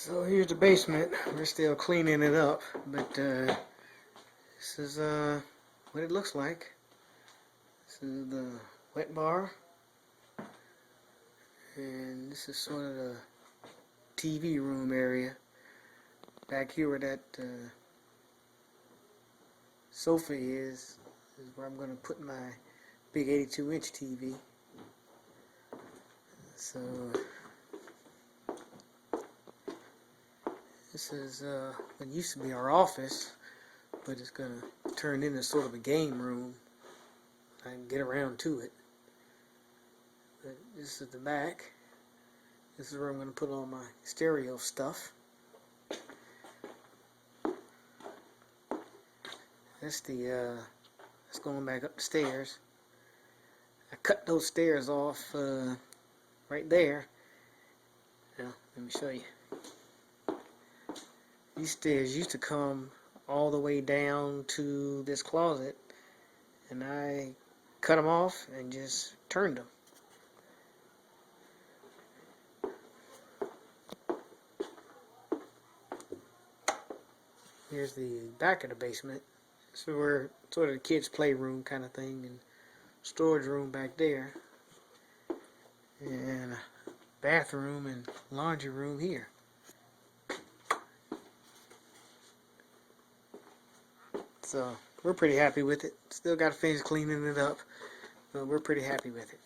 So here's the basement. We're still cleaning it up, but this is what it looks like. This is the wet bar, and this is sort of the TV room area. Back here where that sofa is where I'm going to put my big 82-inch TV. So this is what used to be our office, but it's going to turn into sort of a game room. I can get around to it. But this is the back. This is where I'm going to put all my stereo stuff. That's going back up the stairs. I cut those stairs off right there. Now, let me show you. These stairs used to come all the way down to this closet, and I cut them off and just turned them. Here's the back of the basement. So we're sort of the kids' playroom kind of thing, and storage room back there, and a bathroom and laundry room here. So we're pretty happy with it. Still got to finish cleaning it up, but we're pretty happy with it.